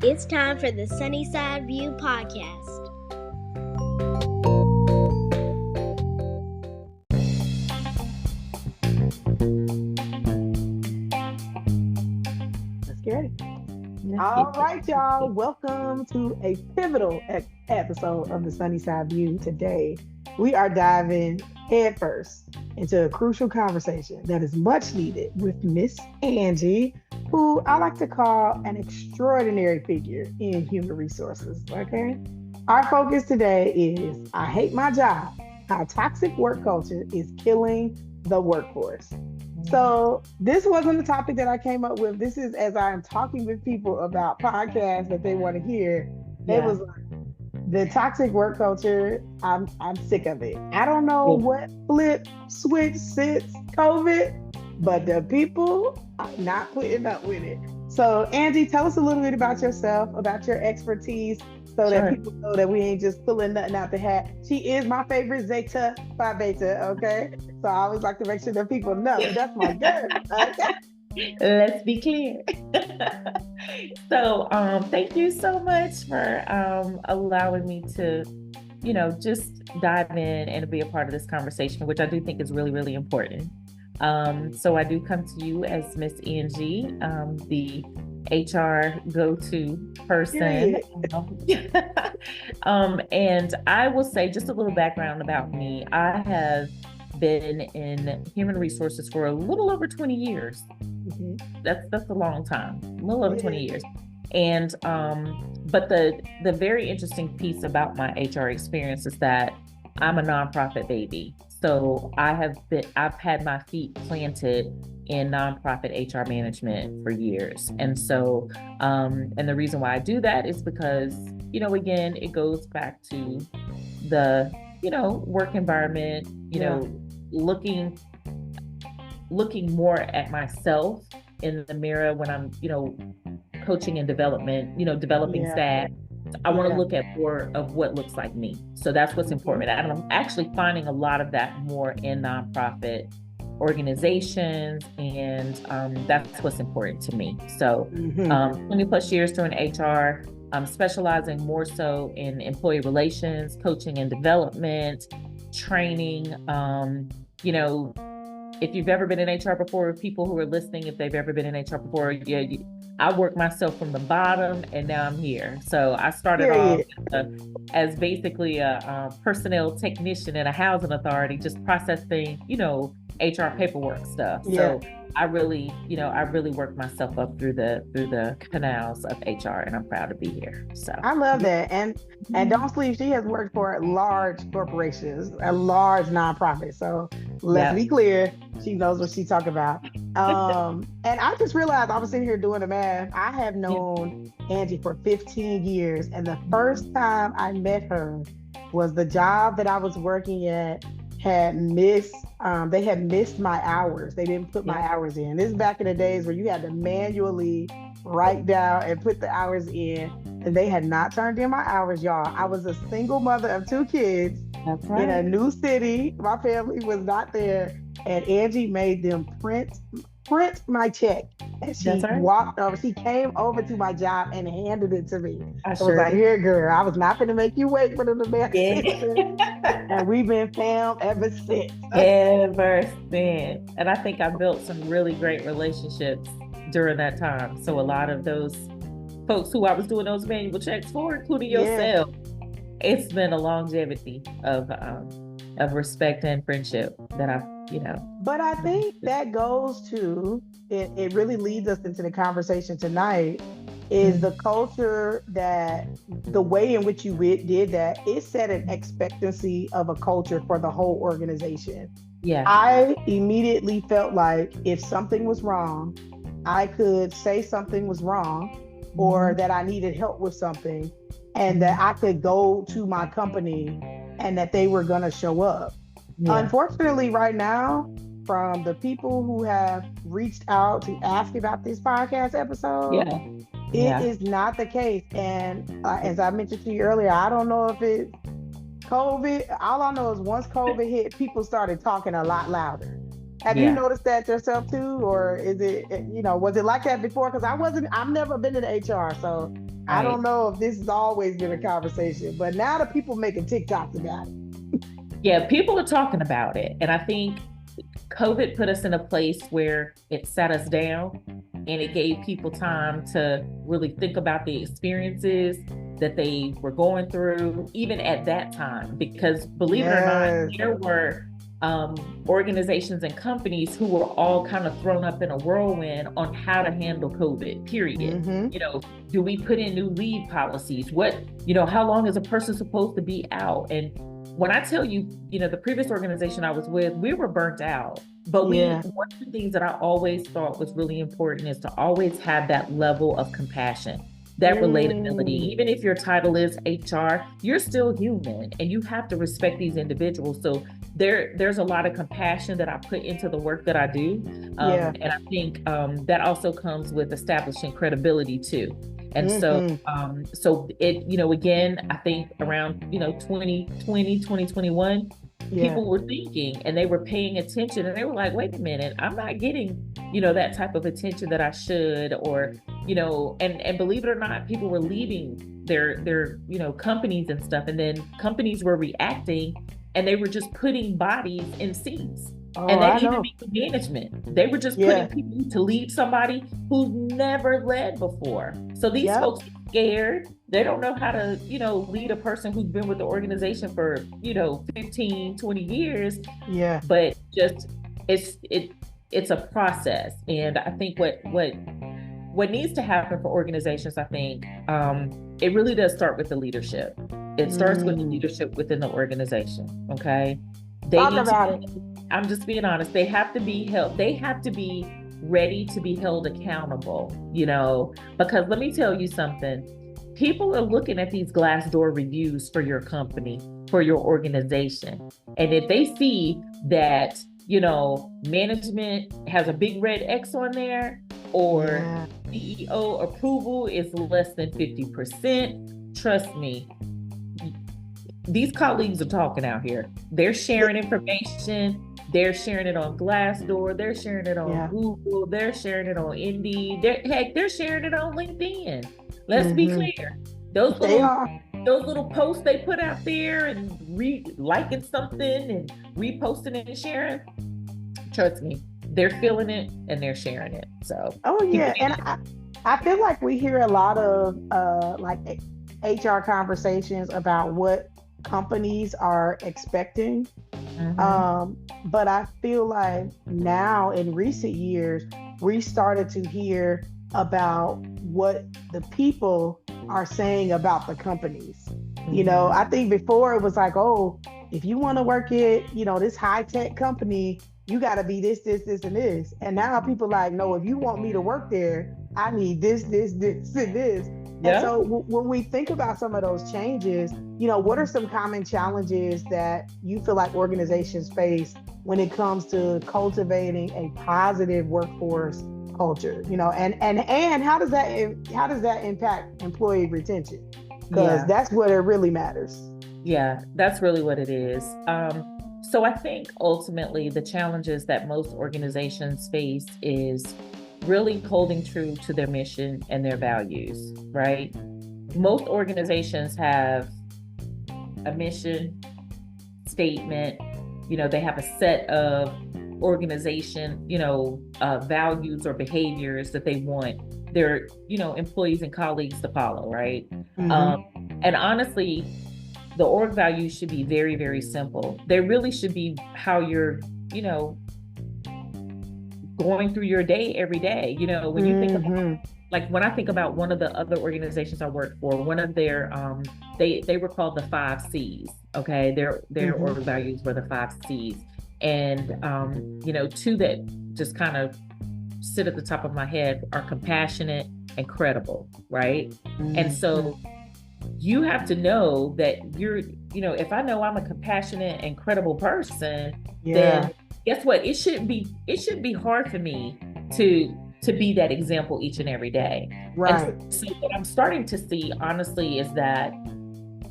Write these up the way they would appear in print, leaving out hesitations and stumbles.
It's time for the Sunnyside View podcast. Let's get it. All right, y'all. Welcome to a pivotal episode of the Sunnyside View. Today, we are diving headfirst into a crucial conversation that is much needed with Miss Angie, who I like to call an extraordinary figure in human resources. Okay. Our focus today is I hate my job, how toxic work culture is killing the workforce. So this wasn't the topic that I came up with. This is as I'm talking with people about podcasts that they want to hear. It was like, the toxic work culture, I'm sick of it. I don't know what flip switch since COVID, but the people are not putting up with it. So Angie, tell us a little bit about yourself, about your expertise, so that people know that we ain't just pulling nothing out the hat. She is my favorite Zeta Phi Beta, okay? So I always like to make sure that people know that's my girl. Okay? Let's be clear. So thank you so much for allowing me to, just dive in and be a part of this conversation, which I do think is really, really important. So I do come to you as Miss Angie, the HR go-to person. And I will say just a little background about me. I have been in human resources for a little over 20 years. Mm-hmm. That's a long time, a little over 20 years. And but the very interesting piece about my HR experience is that I'm a nonprofit baby. So I've had my feet planted in nonprofit HR management for years. And so and the reason why I do that is because, again, it goes back to the, work environment, looking more at myself in the mirror when I'm, coaching and development, developing staff. I want to look at more of what looks like me. So that's what's important. And I'm actually finding a lot of that more in nonprofit organizations. And that's what's important to me. So 20 plus years doing HR, I'm specializing more so in employee relations, coaching and development, training. If you've ever been in HR before, people who are listening, if they've ever been in HR before, I worked myself from the bottom and now I'm here. So I started off as basically a personnel technician at a housing authority, just processing, HR paperwork stuff. So I really worked myself up through the canals of HR, and I'm proud to be here. So I love that. And don't sleep, she has worked for large corporations, a large nonprofit. So let's be clear, she knows what she's talking about. And I just realized I was sitting here doing the math. I have known Angie for 15 years, and the first time I met her was the job that I was working at had missed my hours. They didn't put my hours in. This is back in the days where you had to manually write down and put the hours in, and they had not turned in my hours, y'all. I was a single mother of 2 kids in a new city. My family was not there, and Angie made them print my check. And she walked over. She came over to my job and handed it to me. I was like, "Here, girl. I was not going to make you wait for them to make it." And we've been fam ever since. And I think I built some really great relationships during that time. So a lot of those folks who I was doing those manual checks for, including yourself, it's been a longevity of respect and friendship that I've, But I think that goes to, it really leads us into the conversation tonight, is the culture that the way in which you did that, it set an expectancy of a culture for the whole organization. Yeah. I immediately felt like if something was wrong, I could say something was wrong or that I needed help with something, and that I could go to my company and that they were going to show up. Yeah. Unfortunately, right now, from the people who have reached out to ask about this podcast episode, it is not the case. And as I mentioned to you earlier, I don't know if it's COVID. All I know is once COVID hit, people started talking a lot louder. Have you noticed that yourself too? Or is it, was it like that before? Because I've never been in HR, so I don't know if this has always been a conversation, but now the people making TikToks about it. Yeah, people are talking about it. And I think COVID put us in a place where it sat us down and it gave people time to really think about the experiences that they were going through, even at that time. Because believe it or not, there were organizations and companies who were all kind of thrown up in a whirlwind on how to handle COVID, period. You know, do we put in new leave policies? What, you know, how long is a person supposed to be out? And when I tell you, you know, the previous organization I was with, we were burnt out. But one of the things that I always thought was really important is to always have that level of compassion, that relatability. Even if your title is HR, you're still human and you have to respect these individuals. So there's a lot of compassion that I put into the work that I do. And I think that also comes with establishing credibility too. And so it, you know, again, I think around, you know, 2020, 2021, people were thinking and they were paying attention and they were like, wait a minute, I'm not getting, you know, that type of attention that I should, or, you know, and believe it or not, people were leaving their, you know, companies and stuff. And then companies were reacting and they were just putting bodies in seats. And that even means management. They were just putting people to lead somebody who's never led before. So these folks are scared. They don't know how to, you know, lead a person who's been with the organization for, you know, 15, 20 years. Yeah. But just it's a process. And I think what needs to happen for organizations, I think, it really does start with the leadership. It starts with the leadership within the organization. Okay. I'm just being honest. They have to be held. They have to be ready to be held accountable, you know, because let me tell you something. People are looking at these Glassdoor reviews for your company, for your organization. And if they see that, you know, management has a big red X on there, or CEO approval is less than 50%, trust me, these colleagues are talking out here. They're sharing information. They're sharing it on Glassdoor. They're sharing it on Google. They're sharing it on Indeed. They're sharing it on LinkedIn. Let's be clear. Those little posts they put out there and liking something and reposting it and sharing, trust me, they're feeling it and they're sharing it. So. Oh yeah, and I feel like we hear a lot of like HR conversations about what companies are expecting. But I feel like now in recent years, we started to hear about what the people are saying about the companies. You know, I think before it was like, oh, if you want to work at, you know, this high tech company, you got to be this, and this. And now people like, no, if you want me to work there, I need this, and this. And so when we think about some of those changes, you know, what are some common challenges that you feel like organizations face when it comes to cultivating a positive workforce culture? You know, and how does that impact employee retention? Because that's what it really matters. Yeah, that's really what it is. So I think ultimately the challenges that most organizations face is really holding true to their mission and their values, right? Most organizations have a mission statement, you know, they have a set of organization, you know, values or behaviors that they want their, you know, employees and colleagues to follow, right? And honestly, the org values should be very, very simple. They really should be how you're, you know, going through your day every day. You know, when you think about, like when I think about one of the other organizations I worked for, one of their, they were called the 5 C's. Okay. Their org values were the 5 C's. And, you know, 2 that just kind of sit at the top of my head are compassionate and credible. Right. And so you have to know that you're, you know, if I know I'm a compassionate and credible person, then guess what? It shouldn't be hard for me to be that example each and every day. Right. And so what I'm starting to see, honestly, is that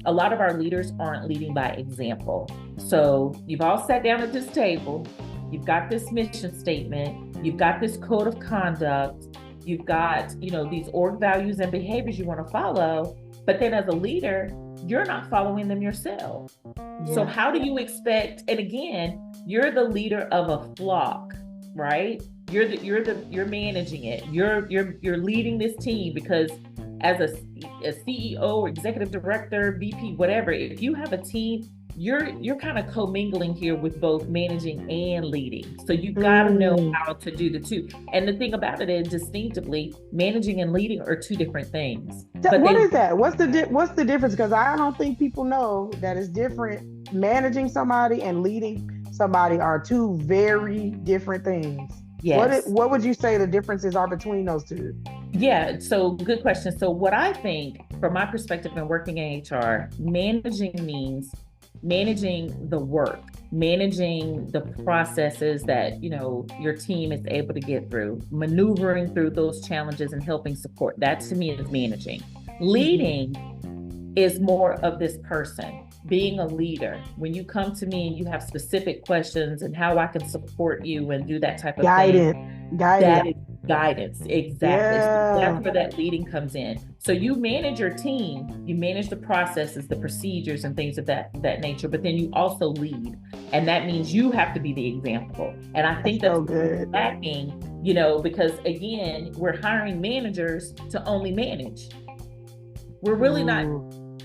a lot of our leaders aren't leading by example. So you've all sat down at this table, you've got this mission statement, you've got this code of conduct, you've got, these org values and behaviors you want to follow, but then as a leader, you're not following them yourself. Yeah. So how do you expect, and again, you're the leader of a flock, right? You're managing it. You're leading this team, because as a CEO or executive director, VP, whatever, if you have a team, you're kind of commingling here with both managing and leading. So you've got to know how to do the two. And the thing about it is, distinctively, managing and leading are two different things. What is that? What's the difference? Because I don't think people know that it's different. Managing somebody and leading somebody are two very different things. Yes. What would you say the differences are between those two? Yeah, so good question. So what I think, from my perspective in working in HR, managing means managing the work, managing the processes that, your team is able to get through, maneuvering through those challenges and helping support. That to me is managing. Leading is more of this person, being a leader. When you come to me and you have specific questions and how I can support you and do that type of thing. That is guidance. Exactly. Yeah. So that's where that leading comes in. So you manage your team, you manage the processes, the procedures and things of that nature, but then you also lead. And that means you have to be the example. And I think that's lacking, because again, we're hiring managers to only manage. We're really not,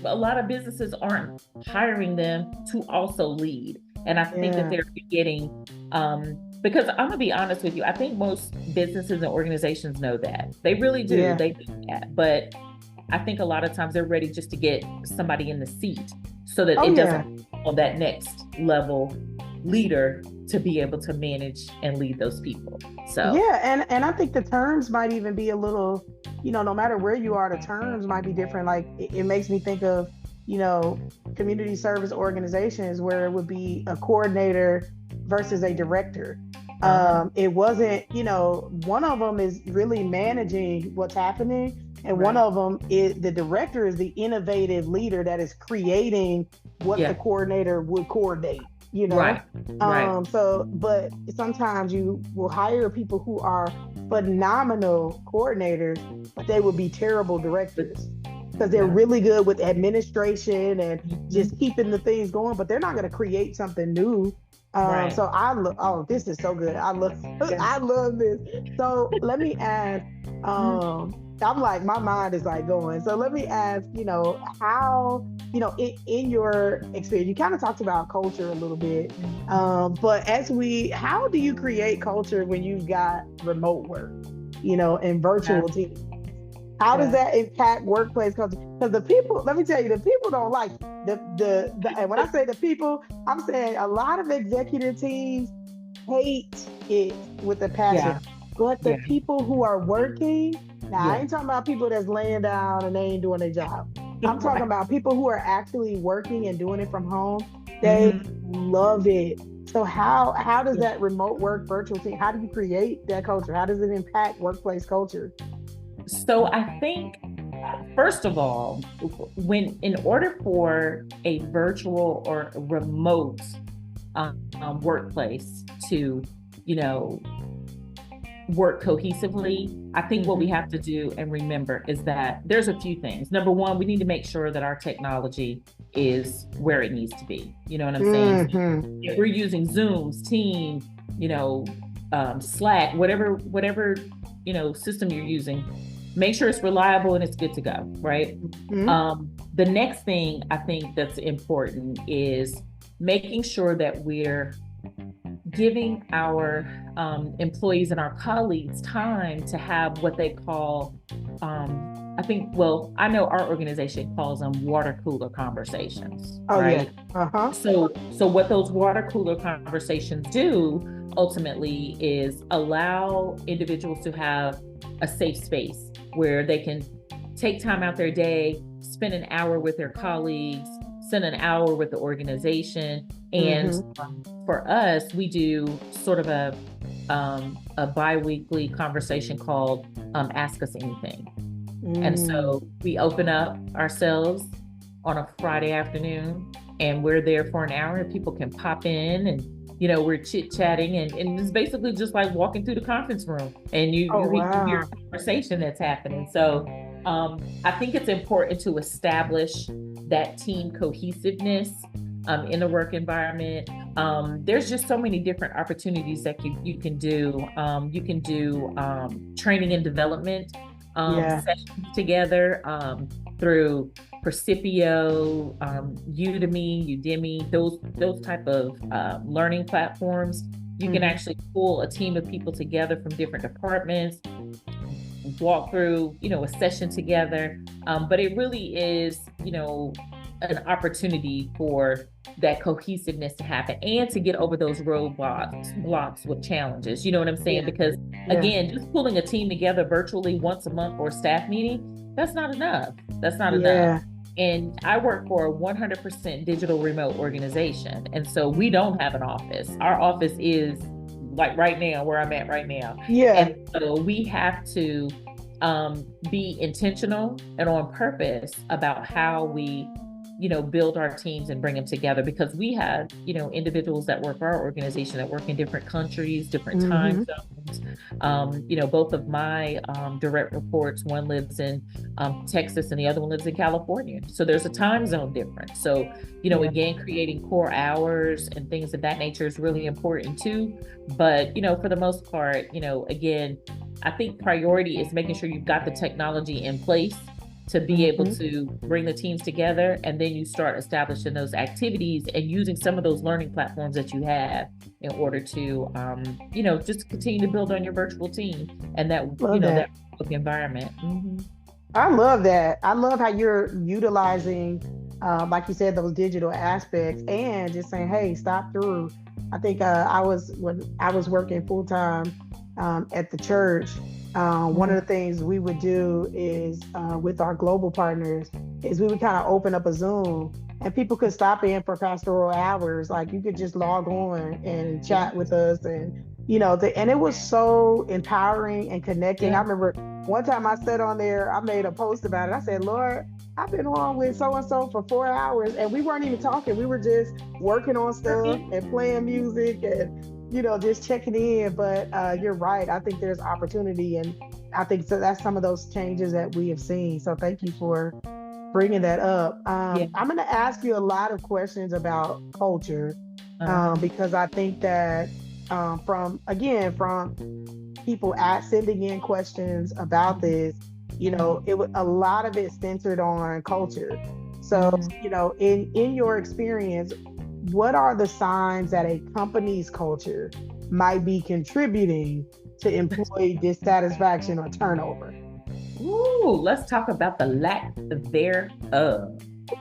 a lot of businesses aren't hiring them to also lead. And I think that they're getting, because I'm gonna be honest with you, I think most businesses and organizations know that. They really do. Yeah. They do that. But I think a lot of times they're ready just to get somebody in the seat so that it doesn't on that next level leader to be able to manage and lead those people. So and I think the terms might even be a little, no matter where you are, the terms might be different. Like it makes me think of, community service organizations where it would be a coordinator versus a director. It wasn't, one of them is really managing what's happening, and one of them is the director is the innovative leader that is creating what the coordinator would coordinate. Right. So, but sometimes you will hire people who are phenomenal coordinators, but they would be terrible directors because they're really good with administration and just keeping the things going, but they're not going to create something new. So this is so good. I love this. So let me ask, I'm like, my mind is like going. So let me ask, how, in your experience, you kind of talked about culture a little bit, but how do you create culture when you've got remote work, and virtual teams? How does that impact workplace culture? Because the people, let me tell you, the people don't like and when I say the people, I'm saying a lot of executive teams hate it with a passion. But the people who are working, I ain't talking about people that's laying down and they ain't doing their job. I'm talking about people who are actually working and doing it from home. They love it. So how does that remote work, virtual team, how do you create that culture? How does it impact workplace culture? So I think, first of all, in order for a virtual or remote workplace to, work cohesively, I think what we have to do and remember is that there's a few things. Number one, we need to make sure that our technology is where it needs to be. You know what I'm saying? So if we're using Zooms, Teams, Slack, whatever, system you're using, make sure it's reliable and it's good to go, right? The next thing I think that's important is making sure that we're giving our employees and our colleagues time to have what they call, I know our organization calls them water cooler conversations. Right? So what those water cooler conversations do ultimately is allow individuals to have a safe space where they can take time out their day, spend an hour with their colleagues, spend an hour with the organization. And for us, we do sort of a bi-weekly conversation called Ask Us Anything. And so we open up ourselves on a Friday afternoon and we're there for an hour and people can pop in and we're chit-chatting, and it's basically just like walking through the conference room, and you hear a conversation that's happening. So I think it's important to establish that team cohesiveness in the work environment. There's just so many different opportunities that you can do. You can do training and development sessions together through Percipio, Udemy, those type of learning platforms. You can actually pull a team of people together from different departments, walk through, a session together. But it really is, an opportunity for that cohesiveness to happen and to get over those blocks with challenges. You know what I'm saying? Because again, just pulling a team together virtually once a month for a staff meeting, that's not enough. That's not enough. And I work for a 100% digital remote organization. And so we don't have an office. Our office is like right now, where I'm at right now. And so we have to be intentional and on purpose about how we build our teams and bring them together, because we have, individuals that work for our organization that work in different countries, different time zones. Both of my direct reports, one lives in Texas and the other one lives in California. So there's a time zone difference. So, again, creating core hours and things of that nature is really important too. But, for the most part, again, I think priority is making sure you've got the technology in place to be able to bring the teams together, and then you start establishing those activities and using some of those learning platforms that you have in order to, just continue to build on your virtual team and that that environment. I love that. I love how you're utilizing, like you said, those digital aspects and just saying, "Hey, stop through." I think when I was working full time at the church. One of the things we would do is with our global partners is we would kind of open up a Zoom and people could stop in for pastoral hours. Like you could just log on and chat with us, and and it was so empowering and connecting. I remember one time I sat on there, I made a post about it. I said, "Lord, I've been on with so-and-so for 4 hours and we weren't even talking. We were just working on stuff and playing music and just checking in." But you're right. I think there's opportunity, and I think so that's some of those changes that we have seen. So thank you for bringing that up. I'm going to ask you a lot of questions about culture because I think that from people sending in questions about this, a lot of it centered on culture. So, in your experience, what are the signs that a company's culture might be contributing to employee dissatisfaction or turnover? Ooh, let's talk about the lack thereof.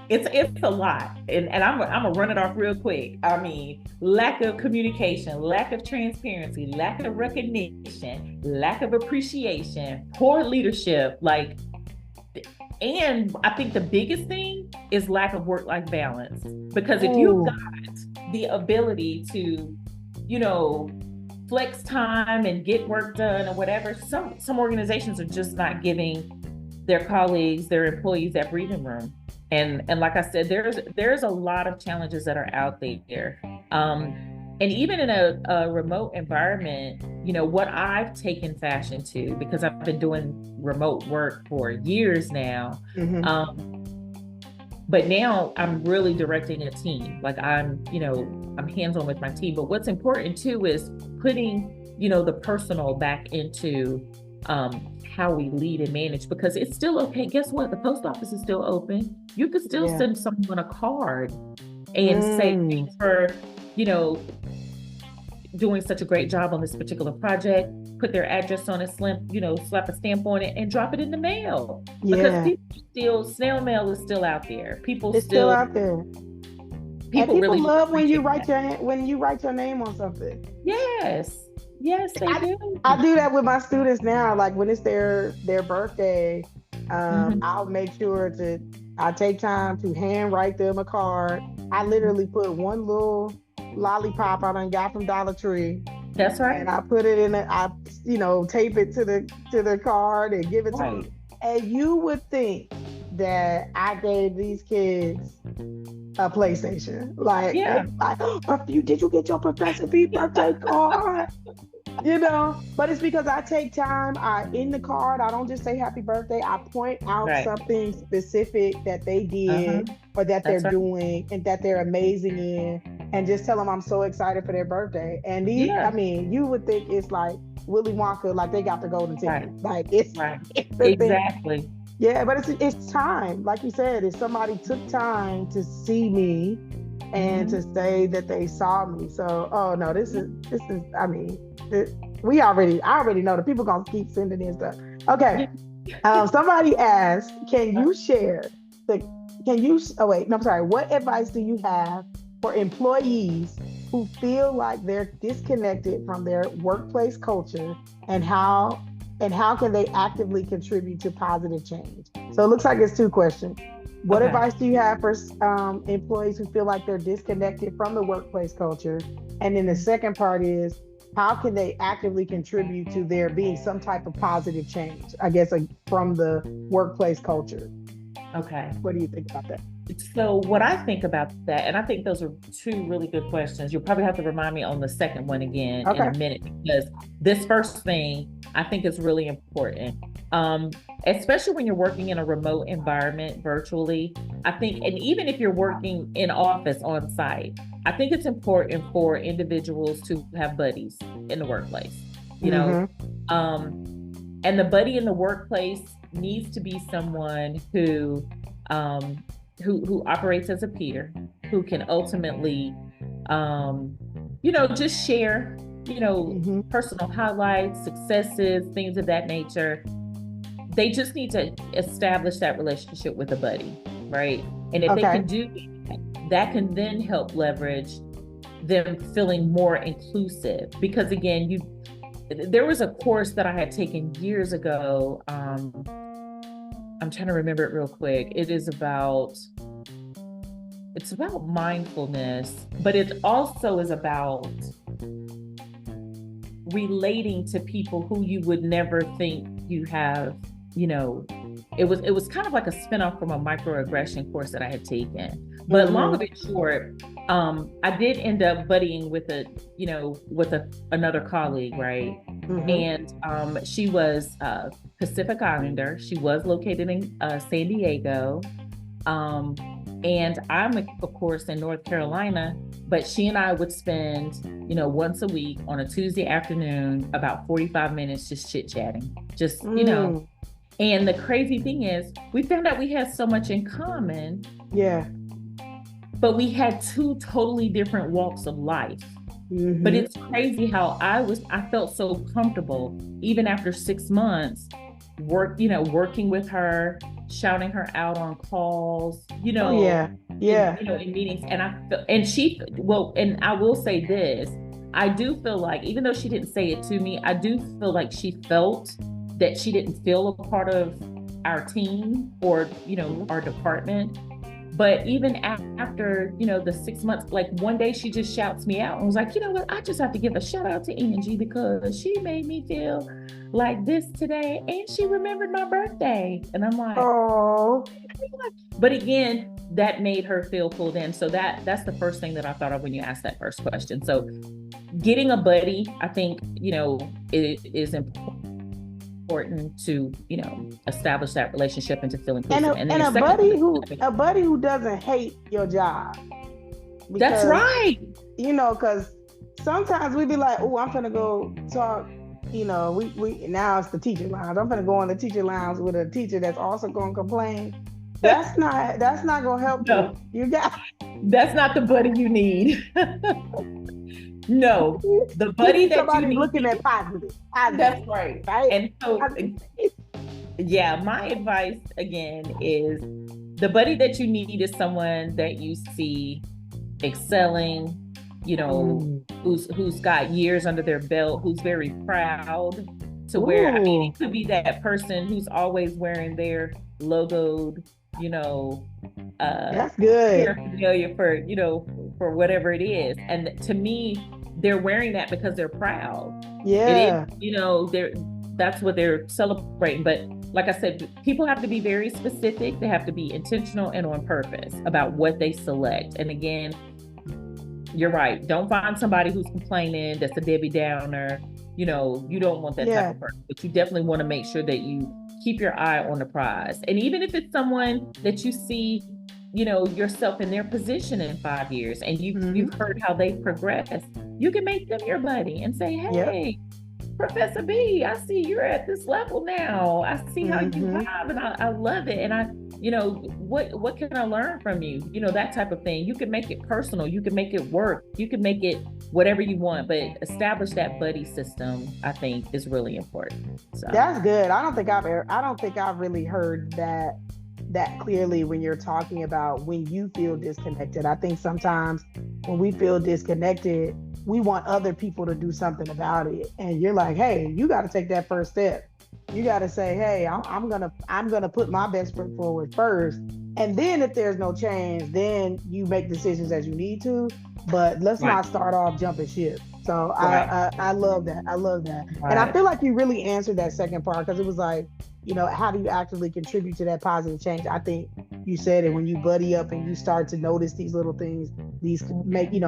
It's a lot, and I'm gonna run it off real quick. I mean, lack of communication, lack of transparency, lack of recognition, lack of appreciation, poor leadership, and I think the biggest thing is lack of work-life balance. Because if you've got the ability to, flex time and get work done or whatever, some organizations are just not giving their colleagues, their employees that breathing room. And like I said, there's a lot of challenges that are out there. And even in a remote environment, what I've taken fashion to, because I've been doing remote work for years now, but now I'm really directing a team. Like I'm hands-on with my team. But what's important too is putting, the personal back into how we lead and manage, because it's still okay. Guess what? The post office is still open. You could still send someone a card and say thanks for, doing such a great job on this particular project, put their address on it, slap a stamp on it and drop it in the mail. Because snail mail is still out there. It's still out there. People really love when you write your name on something. Yes, they do. I do that with my students now. Like when it's their birthday, I'll make sure I take time to hand write them a card. I literally put one little lollipop I done got from Dollar Tree. That's right. And I put it in tape it to the card and give it to them. And you would think that I gave these kids a PlayStation. Like, Yeah. did you get your Professor B birthday card? But it's because I take time. In the card, I don't just say happy birthday. I point out Right. something specific that they did or that they're That's right. doing and that they're amazing in, and just tell them I'm so excited for their birthday. And Yeah. I mean, you would think it's like Willy Wonka, like they got the golden ticket. Right. Like it's Right. it's the Exactly. thing. Yeah, but it's time. Like you said, if somebody took time to see me and to say that they saw me. So, oh no, this is. I mean, I already know the people gonna keep sending in stuff. Okay. Somebody asked, can you share what advice do you have for employees who feel like they're disconnected from their workplace culture, and how can they actively contribute to positive change? So it looks like it's two questions. What advice do you have for employees who feel like they're disconnected from the workplace culture? And then the second part is, how can they actively contribute to there being some type of positive change, I guess, from the workplace culture? Okay. What do you think about that? So what I think about that, and I think those are two really good questions. You'll probably have to remind me on the second one again in a minute, because this first thing I think is really important. Especially when you're working in a remote environment virtually, I think, and even if you're working in office on site, I think it's important for individuals to have buddies in the workplace, and the buddy in the workplace needs to be someone who operates as a peer, who can ultimately, just share, personal highlights, successes, things of that nature. They just need to establish that relationship with a buddy, right? And if they can do that, can then help leverage them feeling more inclusive. Because again, there was a course that I had taken years ago. I'm trying to remember it real quick. It's about mindfulness, but it also is about relating to people who you would never think you have. It was kind of like a spinoff from a microaggression course that I had taken. But long of it short, I did end up buddying with another colleague, right? And she was Pacific Islander. She was located in San Diego. And I'm, of course, in North Carolina, but she and I would spend, once a week on a Tuesday afternoon, about 45 minutes just chit-chatting, And the crazy thing is, we found out we had so much in common. Yeah. But we had two totally different walks of life. But it's crazy how I felt so comfortable, even after 6 months, working with her, shouting her out on calls, in meetings. And and I will say this, I do feel like, even though she didn't say it to me, I do feel like she felt that she didn't feel a part of our team or, our department. But even after, the 6 months, like one day she just shouts me out and was like, you know what, I just have to give a shout out to Angie because she made me feel like this today and she remembered my birthday. And I'm like, oh. But again, that made her feel pulled in. So that's the first thing that I thought of when you asked that first question. So getting a buddy, I think, it is important to establish that relationship and to feel inclusive. And a buddy who doesn't hate your job. Because, that's right. Because sometimes we be like, oh, I'm gonna go talk. We now it's the teacher lounge. I'm gonna go on the teacher lounge with a teacher that's also gonna complain. That's not gonna help you. That's not the buddy you need. No, the buddy that you need, looking at positive. That's right. And so, my advice again is the buddy that you need is someone that you see excelling, who's got years under their belt, who's very proud to where, it could be that person who's always wearing their logoed, that's good. Paraphernalia for whatever it is. And to me, they're wearing that because they're proud. Yeah. That's what they're celebrating. But like I said, people have to be very specific. They have to be intentional and on purpose about what they select. And again, you're right. Don't find somebody who's complaining, that's a Debbie Downer. You don't want that type of person, but you definitely want to make sure that you keep your eye on the prize. And even if it's someone that you see, yourself in their position in 5 years, and you've heard how they progress, you can make them your buddy and say, hey, Professor B, I see you're at this level now. I see how you have, and I love it. And what can I learn from you? That type of thing. You can make it personal. You can make it work. You can make it whatever you want, but establish that buddy system, I think, is really important. So that's good. I don't think I've really heard that clearly when you're talking about when you feel disconnected. I think sometimes when we feel disconnected, we want other people to do something about it. And you're like, hey, you got to take that first step. You got to say, hey, I'm gonna put my best foot forward first. And then if there's no change, then you make decisions as you need to. But let's not start off jumping ship. So I love that. Right. And I feel like you really answered that second part, because it was like, how do you actively contribute to that positive change? I think you said it, when you buddy up and you start to notice these little things,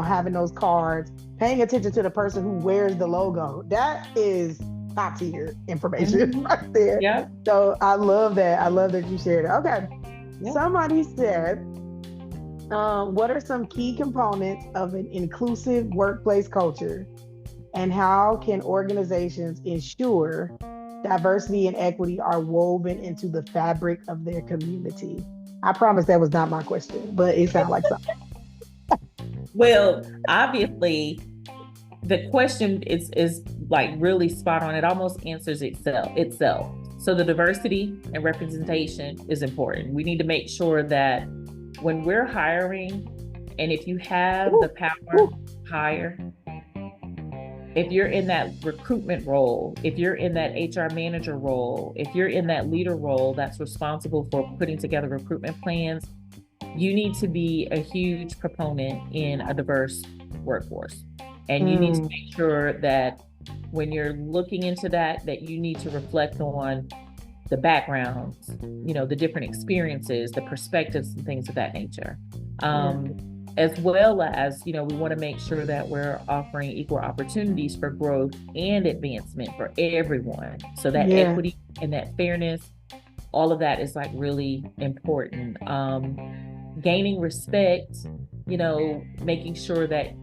having those cards, paying attention to the person who wears the logo. That is top tier information right there. Yeah. So I love that. I love that you shared it. Okay. Yeah. Somebody said, what are some key components of an inclusive workplace culture, and how can organizations ensure diversity and equity are woven into the fabric of their community? I promise that was not my question, but it sounded like something. Well, obviously, the question is like really spot on. It almost answers itself. So the diversity and representation is important. We need to make sure that when we're hiring, and if you have the power, hire. If you're in that recruitment role, if you're in that HR manager role, if you're in that leader role that's responsible for putting together recruitment plans, you need to be a huge proponent in a diverse workforce. And you need to make sure that when you're looking into that you need to reflect on the backgrounds, the different experiences, the perspectives and things of that nature. As well as, we want to make sure that we're offering equal opportunities for growth and advancement for everyone. So that equity and that fairness, all of that is like really important. Gaining respect, making sure that,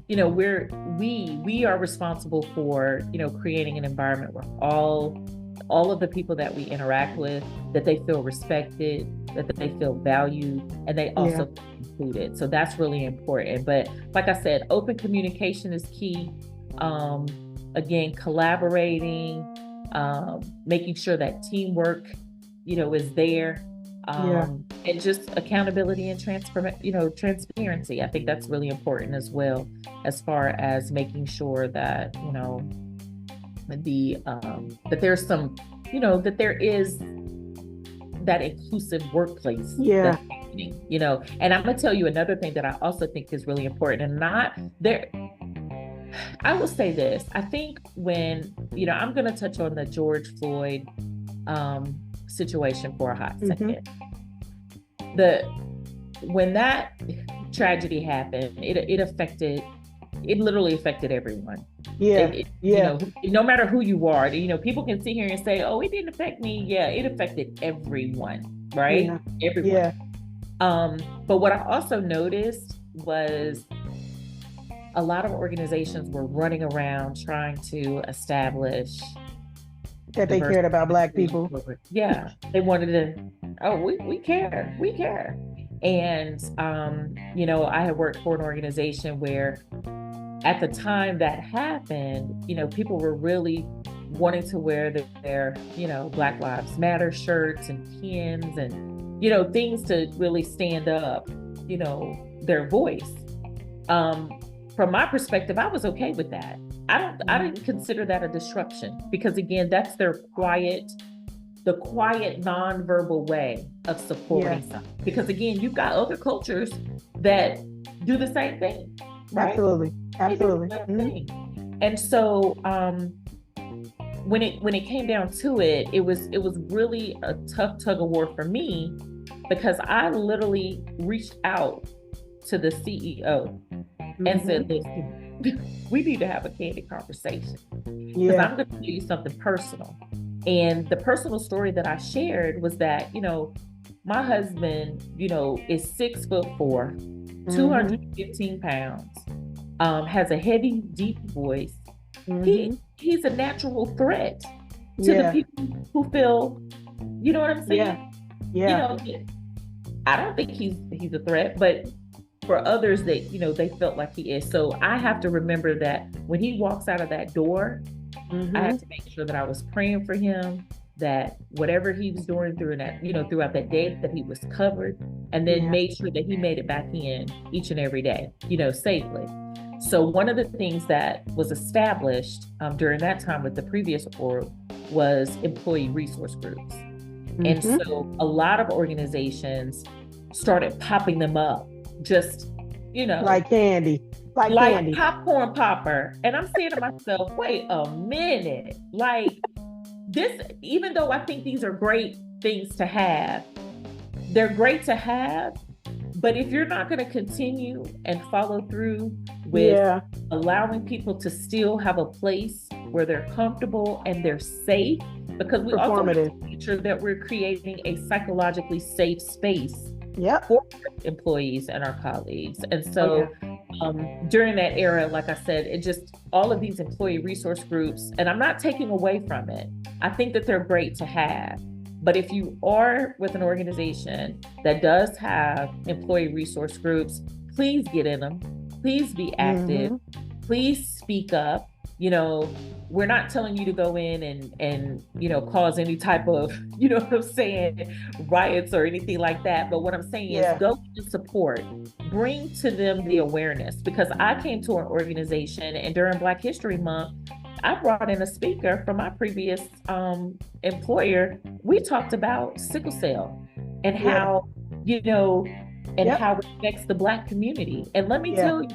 we are responsible for, creating an environment where all of the people that we interact with, that they feel respected, that they feel valued, and they also feel included. So that's really important. But like I said, open communication is key. Again, collaborating, making sure that teamwork, is there. And just accountability and transparency. I think that's really important as well, as far as making sure that, that there's some, that there is that inclusive workplace. Yeah. And I'm going to tell you another thing that I also think is really important, and not there. I will say this. I think when, I'm going to touch on the George Floyd situation for a hot second. When that tragedy happened, it literally affected everyone. No matter who you are, people can sit here and say, oh, it didn't affect me. Yeah, it affected everyone, right? Everyone. Yeah. But what I also noticed was a lot of organizations were running around trying to establish that they cared about Black people. Yeah, they wanted to, we care. And, I had worked for an organization where at the time that happened, people were really wanting to wear their Black Lives Matter shirts and pins and, things to really stand up, their voice. From my perspective, I was okay with that. I didn't consider that a disruption, because again, that's the quiet nonverbal way of supporting something. Because again, you've got other cultures that do the same thing. Right? Absolutely. And so when it came down to it, it was really a tough tug of war for me, because I literally reached out to the CEO and said, listen, we need to have a candid conversation, because I'm going to tell you something personal. And the personal story that I shared was that, my husband, is 6'4", 215 pounds, has a heavy, deep voice. He's a natural threat to the people who feel, you know what I'm saying? Yeah. I don't think he's a threat, but for others that, they felt like he is. So I have to remember that when he walks out of that door, I have to make sure that I was praying for him, that whatever he was doing through that, throughout that day, that he was covered, and then made sure that he made it back in each and every day, safely. So one of the things that was established during that time with the previous org was employee resource groups. And so a lot of organizations started popping them up, just, like candy. Like candy. Popcorn popper. And I'm saying to myself, wait a minute, like this, even though I think these are great things to have, they're great to have, but if you're not going to continue and follow through with allowing people to still have a place where they're comfortable and they're safe, because we also want to make sure that we're creating a psychologically safe space for employees and our colleagues. And so during that era, like I said, it just, all of these employee resource groups, and I'm not taking away from it, I think that they're great to have. But if you are with an organization that does have employee resource groups, please get in them. Please be active. Please speak up. We're not telling you to go in and cause any type of, what I'm saying, riots or anything like that. But what I'm saying is go and support, bring to them the awareness, because I came to an organization and during Black History Month, I brought in a speaker from my previous employer. We talked about sickle cell and how, how it affects the Black community. And let me tell you,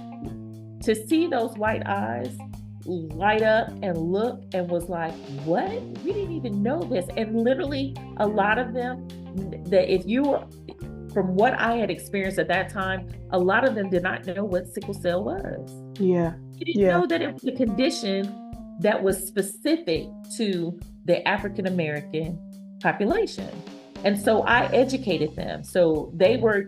to see those white eyes light up and look and was like, what? We didn't even know this. And literally a lot of them, that if you were, from what I had experienced at that time, a lot of them did not know what sickle cell was. You didn't know that it was a condition that was specific to the African American population. And so I educated them. So they were,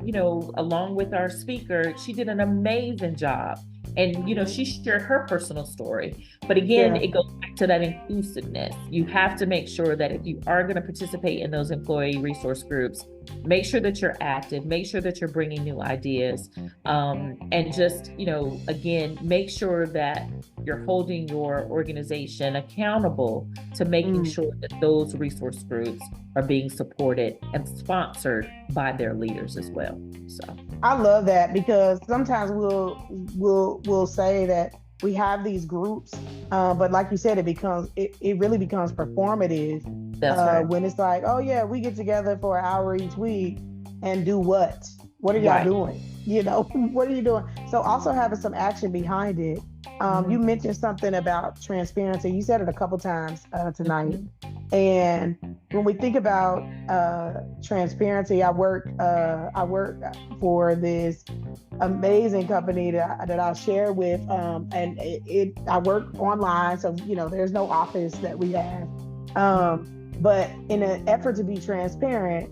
along with our speaker, she did an amazing job. And, she shared her personal story. But again, it goes back to that inclusiveness. You have to make sure that if you are going to participate in those employee resource groups, make sure that you're active, make sure that you're bringing new ideas, and just, again, make sure that you're holding your organization accountable to making sure that those resource groups are being supported and sponsored by their leaders as well. So I love that, because sometimes we'll say that we have these groups, but like you said, it really becomes performative. That's right. When it's like, oh yeah, we get together for an hour each week and do what? What are y'all doing? What are you doing? So also having some action behind it. You mentioned something about transparency. You said it a couple times tonight. And when we think about transparency, I work for this amazing company that I'll share with, and I work online, so there's no office that we have. But in an effort to be transparent,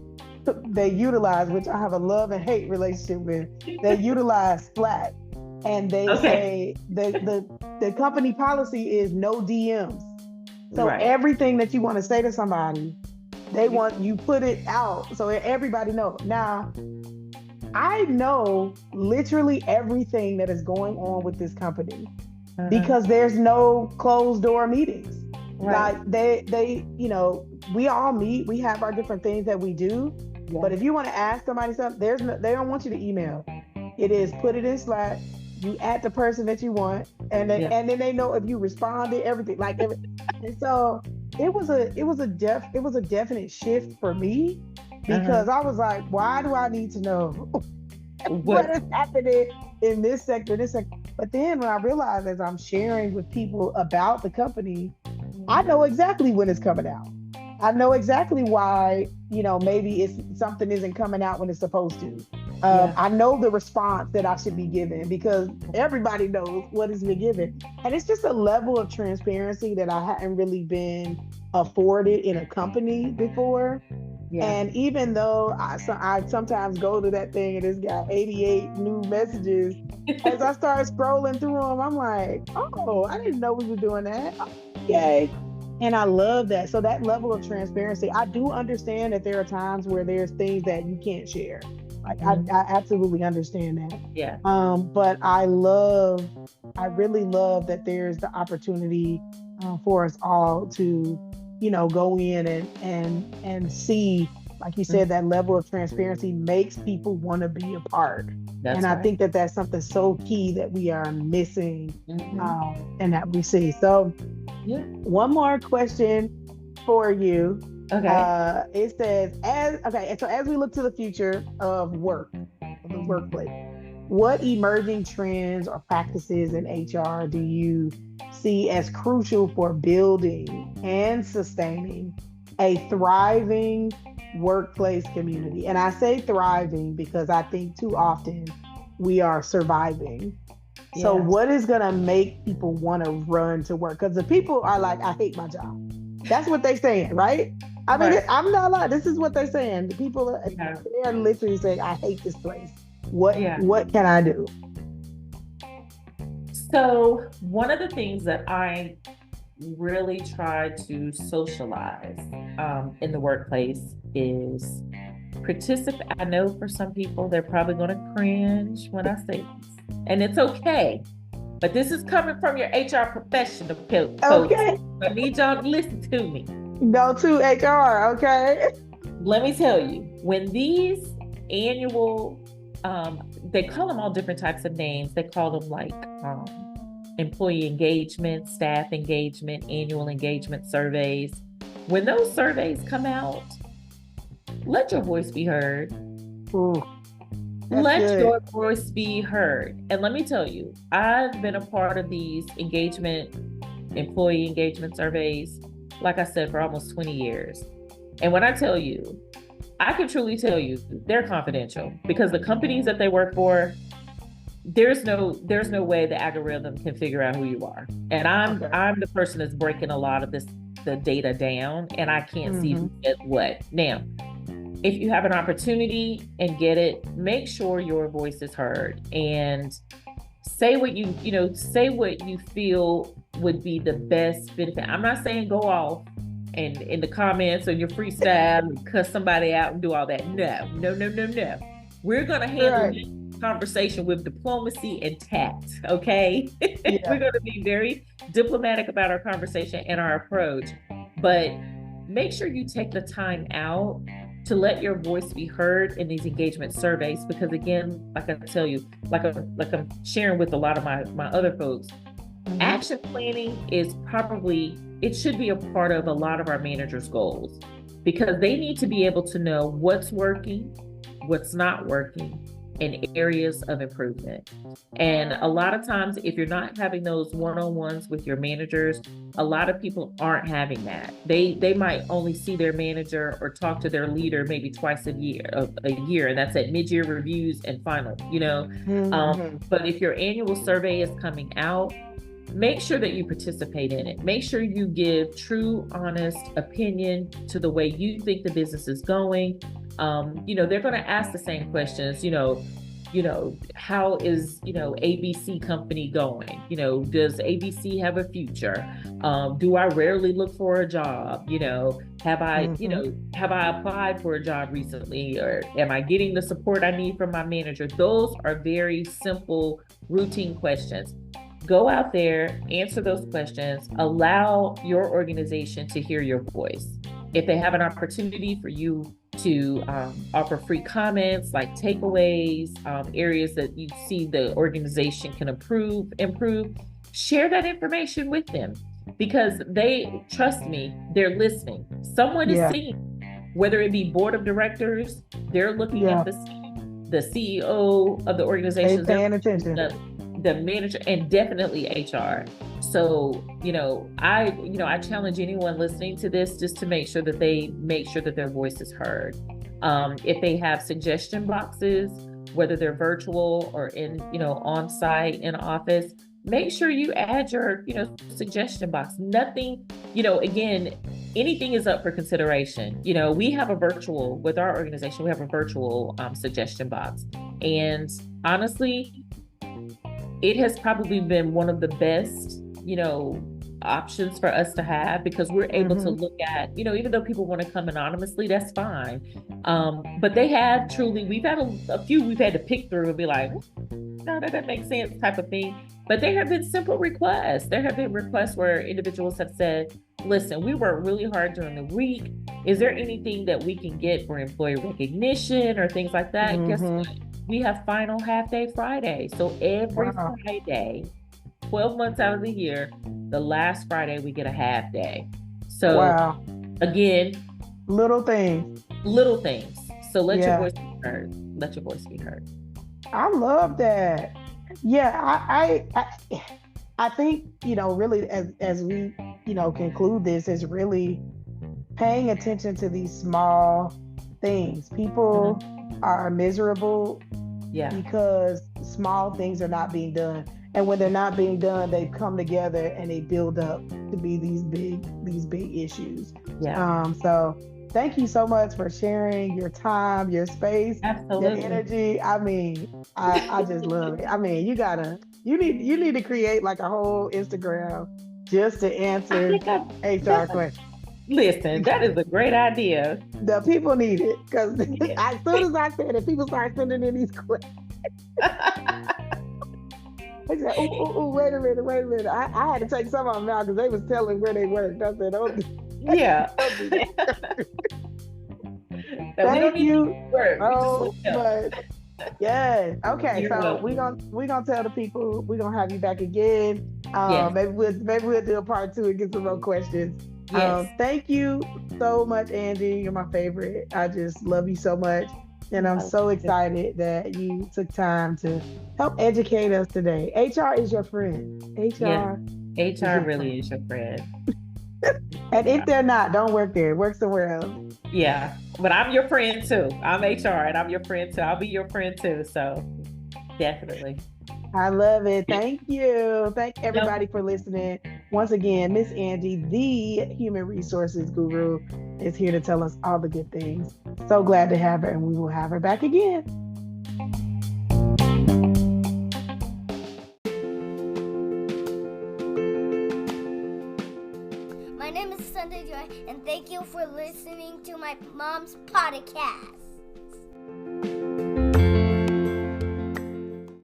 they utilize, which I have a love and hate relationship with, they utilize Slack. And they say the company policy is no DMs. So everything that you want to say to somebody, they want you put it out so everybody knows. Now, I know literally everything that is going on with this company because there's no closed door meetings. Like they we all meet, we have our different things that we do. But if you want to ask somebody something, they don't want you to email. It is put it in Slack. You add the person that you want, and then they know if you responded, everything. And so it was a definite shift for me, because I was like, why do I need to know what is happening in this sector, But then when I realized, as I'm sharing with people about the company, I know exactly when it's coming out. I know exactly why, maybe something isn't coming out when it's supposed to. I know the response that I should be giving because everybody knows what has been given. And it's just a level of transparency that I hadn't really been afforded in a company before. Yeah. And even though I sometimes go to that thing and it's got 88 new messages, as I start scrolling through them, I'm like, oh, I didn't know we were doing that. Yay. And I love that. So that level of transparency, I do understand that there are times where there's things that you can't share. Like I absolutely understand that. Yeah. But I really love that there's the opportunity for us all to, go in and see, like you said, that level of transparency makes people want to be a part. That's and I think that that's something so key that we are missing and that we see. So one more question for you. Okay. It says, as we look to the future of work, of the workplace, what emerging trends or practices in HR do you see as crucial for building and sustaining a thriving workplace community? And I say thriving because I think too often we are surviving. Yeah. So what is going to make people want to run to work? Because the people are like, I hate my job. That's what they're saying, right? I mean, I'm not lying. This is what they're saying. The people they're literally saying, I hate this place. What can I do? So one of the things that I really try to socialize in the workplace is participate. I know for some people, they're probably going to cringe when I say this, and it's okay. But this is coming from your HR professional, folks. Okay. I need y'all to listen to me. Go to HR, okay? Let me tell you, when these annual, they call them all different types of names. They call them like employee engagement, staff engagement, annual engagement surveys. When those surveys come out, let your voice be heard. Ooh. Let your voice be heard. And let me tell you, I've been a part of these employee engagement surveys, like I said, for almost 20 years. And when I tell you, I can truly tell you, they're confidential because the companies that they work for, there's no way the algorithm can figure out who you are. And I'm the person that's breaking a lot of the data down, and I can't see who did what. Now, if you have an opportunity and get it, make sure your voice is heard and say what you feel would be the best benefit. I'm not saying go off and in the comments or your freestyle and cuss somebody out and do all that. No. We're going to handle this conversation with diplomacy and tact, okay? Yeah. We're going to be very diplomatic about our conversation and our approach, but make sure you take the time out to let your voice be heard in these engagement surveys, because again, like I tell you, like I'm sharing with a lot of my other folks, action planning is it should be a part of a lot of our managers' goals, because they need to be able to know what's working, what's not working, and areas of improvement. And a lot of times, if you're not having those one-on-ones with your managers, a lot of people aren't having that. They might only see their manager or talk to their leader maybe twice a year, and that's at mid-year reviews and final, But if your annual survey is coming out, make sure that you participate in it. Make sure you give true, honest opinion to the way you think the business is going. They're going to ask the same questions, how is, ABC company going? Does ABC have a future? Do I rarely look for a job? Have I applied for a job recently, or am I getting the support I need from my manager? Those are very simple, routine questions. Go out there, answer those questions, allow your organization to hear your voice. If they have an opportunity for you to offer free comments, like takeaways, areas that you see the organization can improve, share that information with them, because trust me, they're listening. Someone is seeing, whether it be board of directors, they're looking at the CEO of the organization. They're paying attention. the manager, and definitely HR. So, I challenge anyone listening to this just to make sure that their voice is heard. If they have suggestion boxes, whether they're virtual or on site in office, make sure you add your, suggestion box. Nothing, again, anything is up for consideration. We have with our organization, we have a virtual suggestion box. And honestly, it has probably been one of the best, options for us to have, because we're able to look at, even though people want to come anonymously, that's fine. But we've had a few we've had to pick through and be like, no, that makes sense type of thing. But there have been simple requests. There have been requests where individuals have said, listen, we work really hard during the week. Is there anything that we can get for employee recognition or things like that? Guess what? We have final half day Friday. So every Friday, 12 months out of the year, the last Friday, we get a half day. So again, little things. So let your voice be heard. Let your voice be heard. I love that. Yeah, I think, really as we, conclude this, is really paying attention to these small things. People are miserable because small things are not being done. And when they're not being done, they come together and they build up to be these big issues. Yeah. So thank you so much for sharing your time, your space, your energy. I mean, I just love it. I mean, you need to create like a whole Instagram just to answer HR questions. Listen, that is a great idea. The people need it, because as soon as I said it, people start sending in these questions. They said, "Ooh, wait a minute. I had to take some of them out because they was telling where they worked." I said, "Oh, yeah." Thank you. But yeah, okay. So we gonna tell the people we're gonna have you back again. Maybe we'll do a part 2 and get some more questions. Yes. Thank you so much, Angie. You're my favorite. I just love you so much. And I'm so excited that you took time to help educate us today. HR is your friend. HR really is your friend. And if they're not, don't work there. Work somewhere else. Yeah, but I'm your friend too. I'm HR and I'm your friend too. I'll be your friend too. So definitely. I love it. Thank you. Thank everybody for listening. Once again, Miss Angie, the human resources guru, is here to tell us all the good things. So glad to have her, and we will have her back again. My name is Sunday Joy, and thank you for listening to my mom's podcast.